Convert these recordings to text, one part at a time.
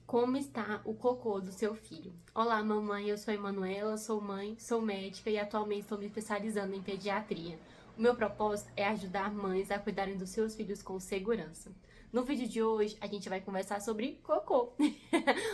Como está o cocô do seu filho? Olá, mamãe, eu sou a Emanuela, sou mãe, sou médica e atualmente estou me especializando em pediatria. O meu propósito é ajudar mães a cuidarem dos seus filhos com segurança. No vídeo de hoje, a gente vai conversar sobre cocô.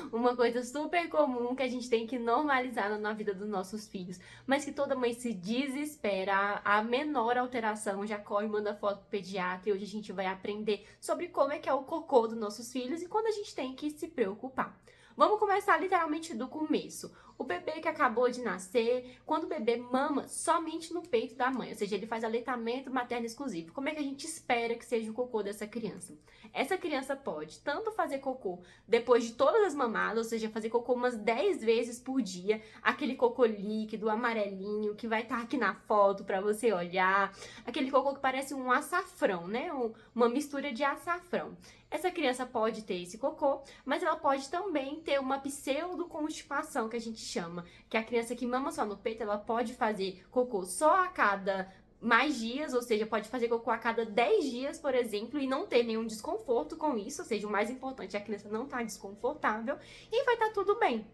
Uma coisa super comum que a gente tem que normalizar na vida dos nossos filhos, mas que toda mãe se desespera, a menor alteração já corre e manda foto pro pediatra, e hoje a gente vai aprender sobre como é que é o cocô dos nossos filhos e quando a gente tem que se preocupar. Vamos começar literalmente do começo. O bebê que acabou de nascer, quando o bebê mama somente no peito da mãe, ou seja, ele faz aleitamento materno exclusivo. Como é que a gente espera que seja o cocô dessa criança? Essa criança pode tanto fazer cocô depois de todas as mamadas, ou seja, fazer cocô umas 10 vezes por dia, aquele cocô líquido, amarelinho, que vai estar aqui na foto para você olhar, aquele cocô que parece um açafrão, né? Uma mistura de açafrão. Essa criança pode ter esse cocô, mas ela pode também ter uma pseudoconstipação, que a gente chama, que a criança que mama só no peito, ela pode fazer cocô só a cada mais dias, ou seja, pode fazer cocô a cada 10 dias, por exemplo, e não ter nenhum desconforto com isso, ou seja, o mais importante é a criança não estar desconfortável e vai estar tudo bem.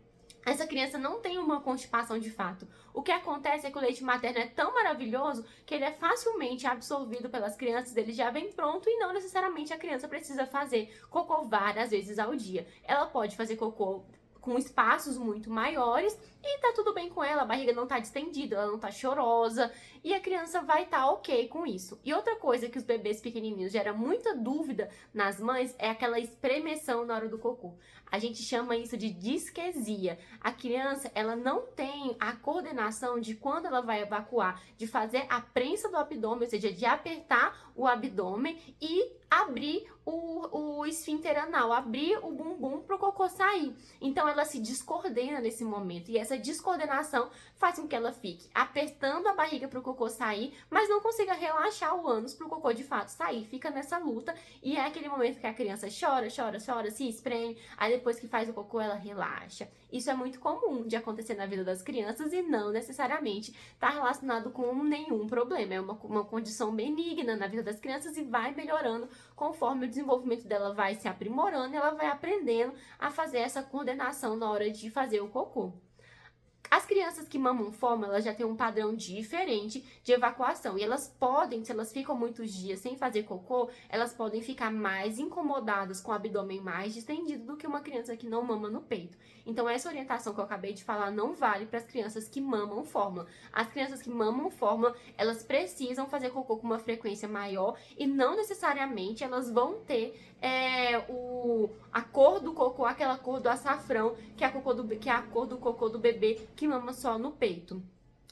Essa criança não tem uma constipação de fato. O que acontece é que o leite materno é tão maravilhoso que ele é facilmente absorvido pelas crianças, ele já vem pronto e não necessariamente a criança precisa fazer cocô várias vezes ao dia. Ela pode fazer cocô com espaços muito maiores e tá tudo bem com ela, a barriga não tá distendida, ela não tá chorosa e a criança vai estar ok com isso. E outra coisa que os bebês pequenininhos gera muita dúvida nas mães é aquela espremeção na hora do cocô. A gente chama isso de disquesia. A criança, ela não tem a coordenação de quando ela vai evacuar, de fazer a prensa do abdômen, ou seja, de apertar o abdômen e abrir o esfíncter anal, abrir o bumbum para o cocô sair. Então ela se descoordena nesse momento e essa descoordenação faz com que ela fique apertando a barriga para o cocô sair, mas não consiga relaxar o ânus para o cocô de fato sair. Fica nessa luta e é aquele momento que a criança chora, chora, chora, se espreme, aí depois que faz o cocô ela relaxa. Isso é muito comum de acontecer na vida das crianças e não necessariamente está relacionado com nenhum problema. É uma condição benigna na vida das crianças e vai melhorando conforme o desenvolvimento dela vai se aprimorando e ela vai aprendendo a fazer essa coordenação na hora de fazer o cocô. As crianças que mamam fórmula, elas já têm um padrão diferente de evacuação. E elas podem, se elas ficam muitos dias sem fazer cocô, elas podem ficar mais incomodadas com o abdômen mais distendido do que uma criança que não mama no peito. Então, essa orientação que eu acabei de falar não vale para as crianças que mamam fórmula. As crianças que mamam fórmula, elas precisam fazer cocô com uma frequência maior e não necessariamente elas vão ter a cor do cocô, aquela cor do açafrão, que é a cor do cocô do bebê que mama só no peito.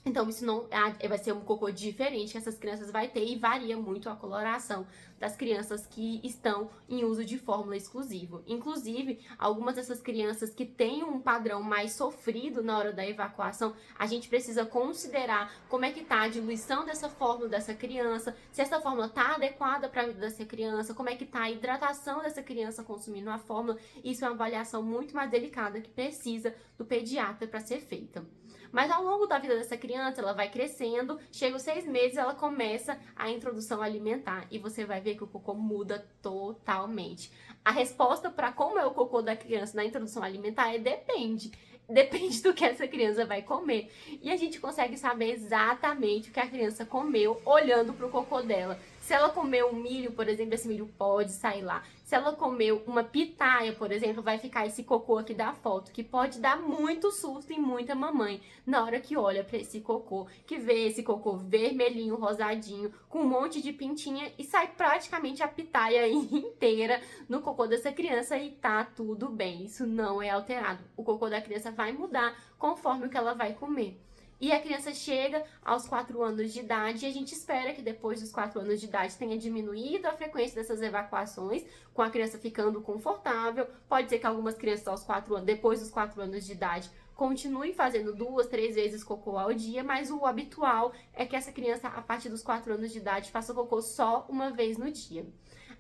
Então, isso não vai ser um cocô diferente que essas crianças vai ter e varia muito a coloração das crianças que estão em uso de fórmula exclusivo. Inclusive, algumas dessas crianças que têm um padrão mais sofrido na hora da evacuação, a gente precisa considerar como é que tá a diluição dessa fórmula dessa criança, se essa fórmula tá adequada para a vida dessa criança, como é que tá a hidratação dessa criança consumindo a fórmula. Isso é uma avaliação muito mais delicada que precisa do pediatra para ser feita. Mas ao longo da vida dessa criança, ela vai crescendo, chega os 6 meses, ela começa a introdução alimentar e você vai ver que o cocô muda totalmente. A resposta para como é o cocô da criança na introdução alimentar é depende. Depende do que essa criança vai comer. E a gente consegue saber exatamente o que a criança comeu olhando para o cocô dela. Se ela comeu um milho, por exemplo, esse milho pode sair lá. Se ela comeu uma pitaia, por exemplo, vai ficar esse cocô aqui da foto, que pode dar muito susto em muita mamãe na hora que olha para esse cocô, que vê esse cocô vermelhinho, rosadinho, com um monte de pintinha e sai praticamente a pitaia inteira no cocô dessa criança e tá tudo bem. Isso não é alterado. O cocô da criança vai mudar conforme o que ela vai comer. E a criança chega aos 4 anos de idade e a gente espera que depois dos 4 anos de idade tenha diminuído a frequência dessas evacuações, com a criança ficando confortável. Pode ser que algumas crianças aos 4 anos, depois dos 4 anos de idade, continuem fazendo 2, 3 vezes cocô ao dia, mas o habitual é que essa criança, a partir dos 4 anos de idade, faça cocô só uma vez no dia.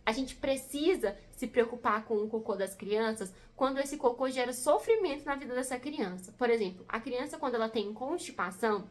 A gente precisa se preocupar com o cocô das crianças quando esse cocô gera sofrimento na vida dessa criança. Por exemplo, a criança, quando ela tem constipação,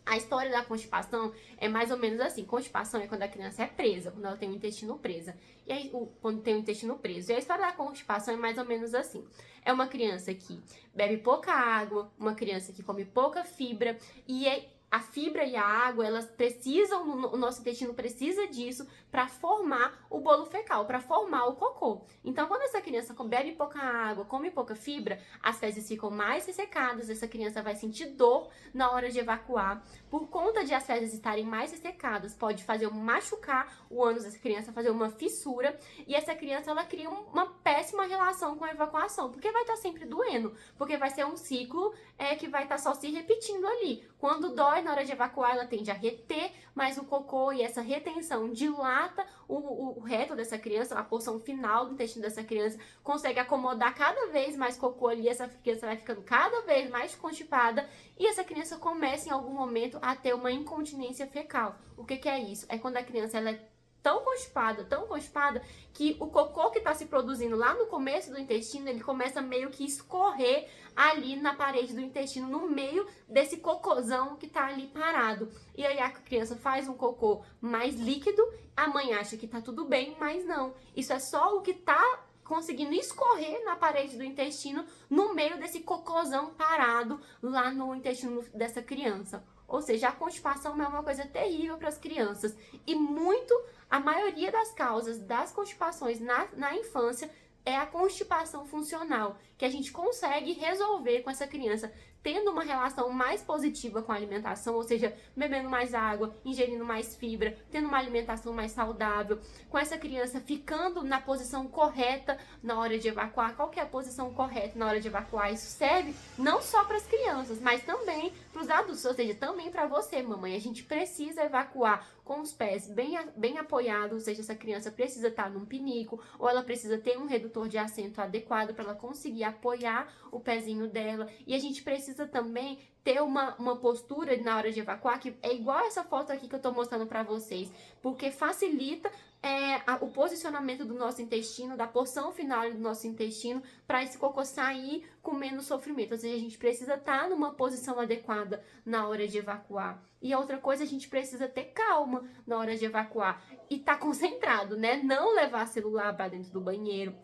A história da constipação é mais ou menos assim. Constipação é quando a criança é presa, quando ela tem o intestino preso. E aí, quando tem o intestino preso. E a história da constipação é mais ou menos assim. É uma criança que bebe pouca água, uma criança que come pouca fibra, e a fibra e a água, elas precisam, o nosso intestino precisa disso para formar o bolo fecal, para formar o cocô. Então, quando essa criança bebe pouca água, come pouca fibra, as fezes ficam mais ressecadas, essa criança vai sentir dor na hora de evacuar. Por conta de as fezes estarem mais ressecadas, pode machucar o ânus dessa criança, fazer uma fissura, e essa criança, ela cria uma péssima relação com a evacuação, porque vai estar sempre doendo, porque vai ser um ciclo que vai estar só se repetindo ali. Quando dói, na hora de evacuar, ela tende a reter mais o cocô, e essa retenção dilata o reto dessa criança, a porção final do intestino dessa criança, consegue acomodar cada vez mais cocô ali, essa criança vai ficando cada vez mais constipada, e essa criança começa em algum momento a ter uma incontinência fecal. O que é isso? É quando a criança ela é tão constipada, que o cocô que está se produzindo lá no começo do intestino, ele começa meio que escorrer ali na parede do intestino, no meio desse cocôzão que está ali parado. E aí a criança faz um cocô mais líquido, a mãe acha que tá tudo bem, mas não. Isso é só o que tá conseguindo escorrer na parede do intestino, no meio desse cocôzão parado lá no intestino dessa criança. Ou seja, a constipação é uma coisa terrível para as crianças. E a maioria das causas das constipações na infância é a constipação funcional, que a gente consegue resolver com essa criança tendo uma relação mais positiva com a alimentação, ou seja, bebendo mais água, ingerindo mais fibra, tendo uma alimentação mais saudável, com essa criança ficando na posição correta na hora de evacuar. Qual que é a posição correta na hora de evacuar? Isso serve não só para as crianças, mas também para os adultos, ou seja, também para você, mamãe. A gente precisa evacuar com os pés bem apoiados, ou seja, essa criança precisa estar num pinico, ou ela precisa ter um redutor de assento adequado para ela conseguir apoiar o pezinho dela. E a gente precisa também ter uma postura na hora de evacuar, que é igual essa foto aqui que eu tô mostrando para vocês, porque facilita o posicionamento do nosso intestino, da porção final do nosso intestino, para esse cocô sair com menos sofrimento. Ou seja, a gente precisa estar numa posição adequada na hora de evacuar. E a outra coisa, a gente precisa ter calma na hora de evacuar e estar concentrado, né? Não levar celular para dentro do banheiro.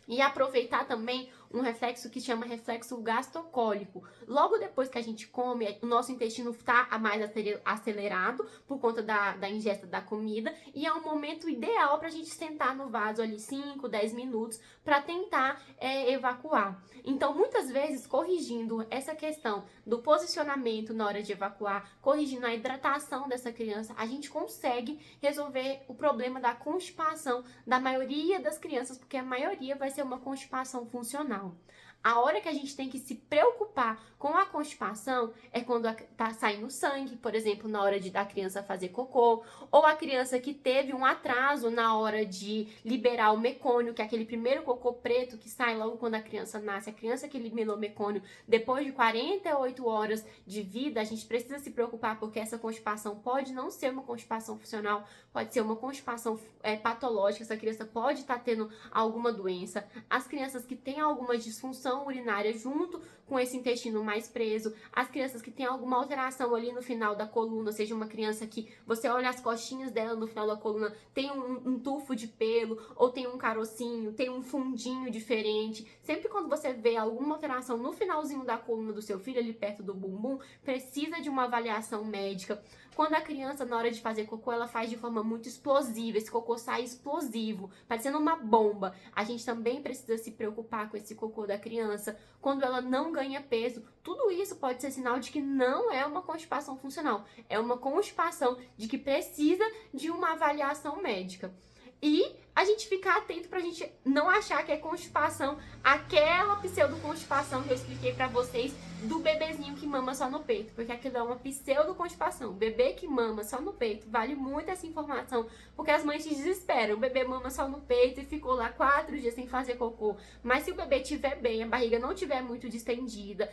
E aproveitar também um reflexo que chama reflexo gastrocólico. Logo depois que a gente come, o nosso intestino está mais acelerado por conta da ingesta da comida, e é um momento ideal para a gente sentar no vaso ali 5, 10 minutos para tentar evacuar. Então, muitas vezes, corrigindo essa questão do posicionamento na hora de evacuar, corrigindo a hidratação dessa criança, a gente consegue resolver o problema da constipação da maioria das crianças, porque a maioria vai ser uma constipação funcional. A hora que a gente tem que se preocupar com a constipação é quando tá saindo sangue, por exemplo, na hora da criança fazer cocô, ou a criança que teve um atraso na hora de liberar o mecônio, que é aquele primeiro cocô preto que sai logo quando a criança nasce. A criança que liberou o mecônio depois de 48 horas de vida, a gente precisa se preocupar, porque essa constipação pode não ser uma constipação funcional, pode ser uma constipação patológica. Essa criança pode estar tendo alguma doença. As crianças que têm alguma disfunção urinária junto com esse intestino mais preso, as crianças que têm alguma alteração ali no final da coluna, ou seja, uma criança que você olha as costinhas dela no final da coluna, tem um tufo de pelo, ou tem um carocinho, tem um fundinho diferente. Sempre quando você vê alguma alteração no finalzinho da coluna do seu filho, ali perto do bumbum, precisa de uma avaliação médica. Quando a criança, na hora de fazer cocô, ela faz de forma muito explosiva, esse cocô sai explosivo, parecendo uma bomba. A gente também precisa se preocupar com esse cocô da criança. Quando ela não ganha peso, tudo isso pode ser sinal de que não é uma constipação funcional, é uma constipação de que precisa de uma avaliação médica. E a gente ficar atento pra gente não achar que é constipação, aquela pseudo-constipação que eu expliquei pra vocês do bebezinho que mama só no peito, porque aquilo é uma pseudo-constipação. Bebê que mama só no peito, vale muito essa informação, porque as mães se desesperam. O bebê mama só no peito e ficou lá 4 dias sem fazer cocô. Mas se o bebê estiver bem, a barriga não estiver muito distendida,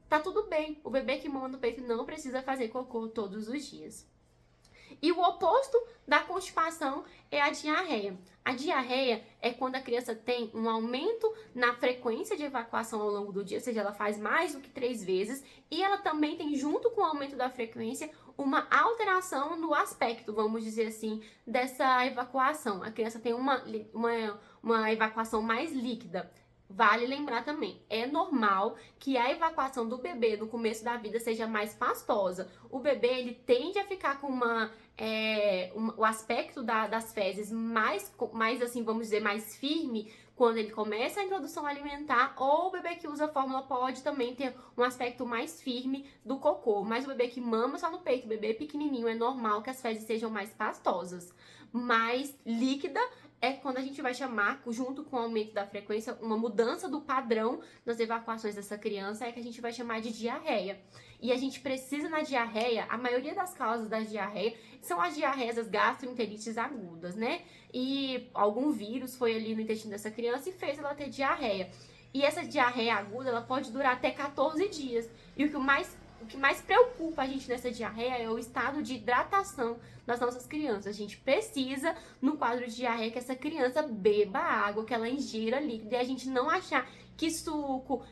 tá tudo bem. O bebê que mama no peito não precisa fazer cocô todos os dias. E o oposto da constipação é a diarreia. A diarreia é quando a criança tem um aumento na frequência de evacuação ao longo do dia, ou seja, ela faz mais do que 3 vezes, e ela também tem, junto com o aumento da frequência, uma alteração no aspecto, vamos dizer assim, dessa evacuação. A criança tem uma evacuação mais líquida. Vale lembrar também, é normal que a evacuação do bebê no começo da vida seja mais pastosa. O bebê, ele tende a ficar com o aspecto das fezes mais assim, vamos dizer, mais firme quando ele começa a introdução alimentar, ou o bebê que usa fórmula pode também ter um aspecto mais firme do cocô. Mas o bebê que mama só no peito, o bebê pequenininho, é normal que as fezes sejam mais pastosas. Mais líquida é quando a gente vai chamar, junto com o aumento da frequência, uma mudança do padrão nas evacuações dessa criança, é que a gente vai chamar de diarreia. E a gente precisa, na diarreia, a maioria das causas da diarreia são as diarreias, as gastroenterites agudas, né? E algum vírus foi ali no intestino dessa criança e fez ela ter diarreia. E essa diarreia aguda, ela pode durar até 14 dias. E o que mais preocupa a gente nessa diarreia é o estado de hidratação das nossas crianças. A gente precisa, no quadro de diarreia, que essa criança beba água, que ela ingira líquido, e a gente não achar que suco,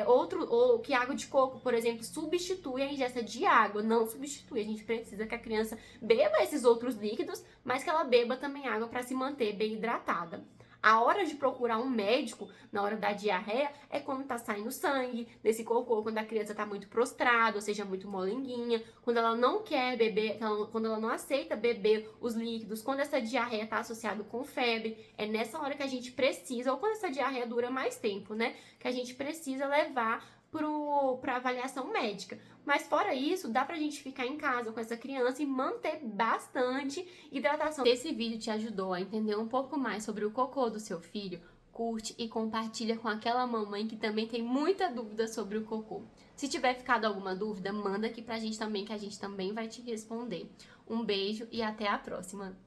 ou que água de coco, por exemplo, substitui a ingesta de água. Não substitui. A gente precisa que a criança beba esses outros líquidos, mas que ela beba também água para se manter bem hidratada. A hora de procurar um médico na hora da diarreia é quando tá saindo sangue desse cocô, quando a criança tá muito prostrada, ou seja, muito molenguinha, quando ela não quer beber, quando ela não aceita beber os líquidos, quando essa diarreia tá associada com febre. É nessa hora que a gente precisa, ou quando essa diarreia dura mais tempo, né, que a gente precisa levar para avaliação médica. Mas fora isso, dá pra gente ficar em casa com essa criança e manter bastante hidratação. Se esse vídeo te ajudou a entender um pouco mais sobre o cocô do seu filho, curte e compartilha com aquela mamãe que também tem muita dúvida sobre o cocô. Se tiver ficado alguma dúvida, manda aqui pra gente também, que a gente também vai te responder. Um beijo e até a próxima!